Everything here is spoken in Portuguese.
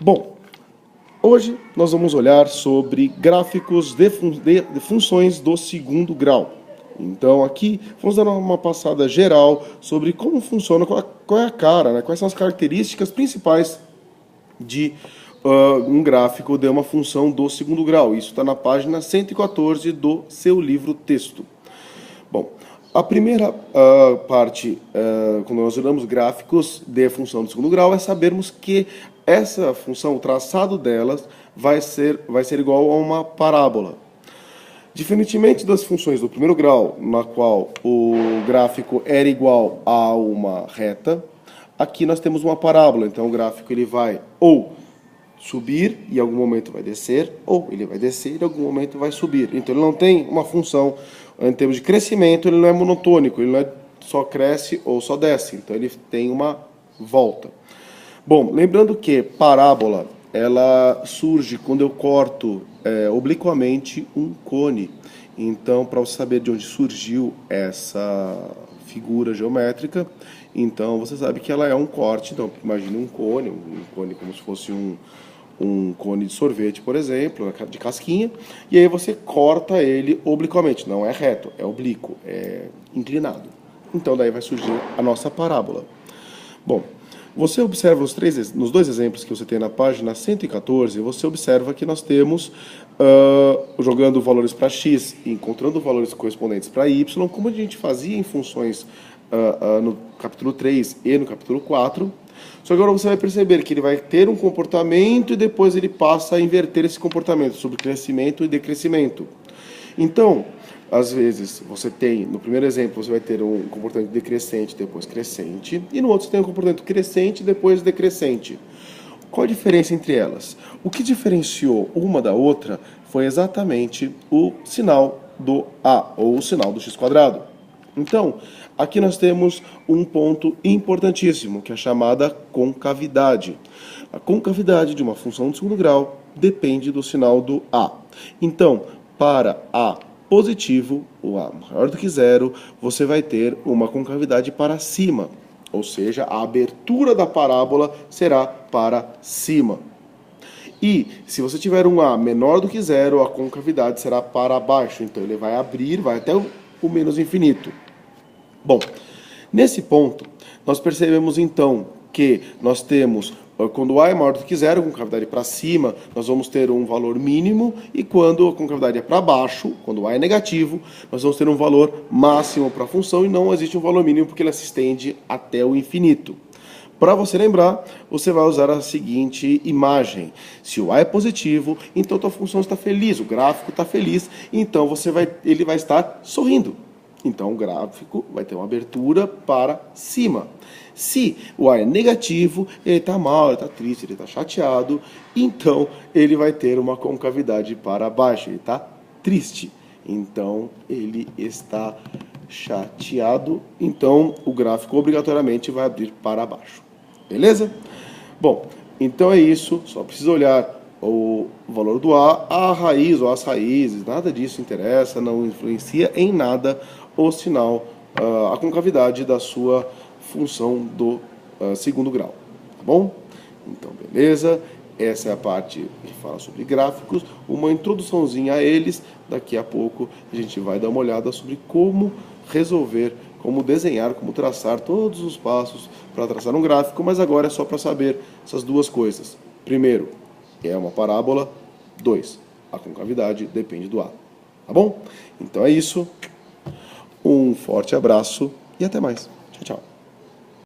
Bom, hoje nós vamos olhar sobre gráficos de funções do segundo grau. Então aqui vamos dar uma passada geral sobre como funciona, qual é a cara, né? Quais são as características principais de um gráfico de uma função do segundo grau. Isso está na página 114 do seu livro texto. Bom, a primeira parte, quando nós olhamos gráficos de função do segundo grau, é sabermos que essa função, o traçado delas, vai ser igual a uma parábola. Diferentemente das funções do primeiro grau, na qual o gráfico era igual a uma reta, aqui nós temos uma parábola. Então o gráfico ele vai ou subir e em algum momento vai descer, ou ele vai descer e em algum momento vai subir. Então ele não tem uma função, em termos de crescimento, ele não é monotônico, ele não é só cresce ou só desce, então ele tem uma volta. Bom, lembrando que parábola, ela surge quando eu corto obliquamente um cone. Então, para você saber de onde surgiu essa figura geométrica, então você sabe que ela é um corte. Então, imagine um cone como se fosse um cone de sorvete, por exemplo, de casquinha, e aí você corta ele obliquamente, não é reto, é oblíquo, é inclinado. Então daí vai surgir a nossa parábola. Bom, você observa nos dois exemplos que você tem na página 114, você observa que nós temos, jogando valores para x e encontrando valores correspondentes para y, como a gente fazia em funções no capítulo 3 e no capítulo 4, só que agora você vai perceber que ele vai ter um comportamento e depois ele passa a inverter esse comportamento sobre crescimento e decrescimento. Então, às vezes, você tem, no primeiro exemplo, você vai ter um comportamento decrescente, depois crescente, e no outro você tem um comportamento crescente, depois decrescente. Qual a diferença entre elas? O que diferenciou uma da outra foi exatamente o sinal do A, ou o sinal do x². Então, aqui nós temos um ponto importantíssimo, que é a chamada concavidade. A concavidade de uma função de segundo grau depende do sinal do A. Então, para A positivo, o A maior do que zero, você vai ter uma concavidade para cima. Ou seja, a abertura da parábola será para cima. E se você tiver um A menor do que zero, a concavidade será para baixo. Então ele vai abrir, vai até o menos infinito. Bom, nesse ponto, nós percebemos então que nós temos, quando A é maior do que zero, a concavidade para cima, nós vamos ter um valor mínimo, e quando a concavidade é para baixo, quando A é negativo, nós vamos ter um valor máximo para a função, e não existe um valor mínimo porque ela se estende até o infinito. Para você lembrar, você vai usar a seguinte imagem. Se o A é positivo, então a tua função está feliz, o gráfico está feliz, então ele vai estar sorrindo. Então o gráfico vai ter uma abertura para cima. Se o A é negativo, ele está mal, ele está triste, ele está chateado, então ele vai ter uma concavidade para baixo, ele está triste. Então ele está chateado, então o gráfico obrigatoriamente vai abrir para baixo. Beleza? Bom, então é isso, só precisa olhar o valor do A raiz ou as raízes, nada disso interessa, não influencia em nada o sinal, a concavidade da sua função do segundo grau, tá bom? Então, beleza, essa é a parte que fala sobre gráficos, uma introduçãozinha a eles, daqui a pouco a gente vai dar uma olhada sobre como resolver, como desenhar, como traçar todos os passos para traçar um gráfico, mas agora é só para saber essas duas coisas. Primeiro, é uma parábola. 2, a concavidade depende do A. Tá bom? Então é isso. Um forte abraço e até mais. Tchau, tchau.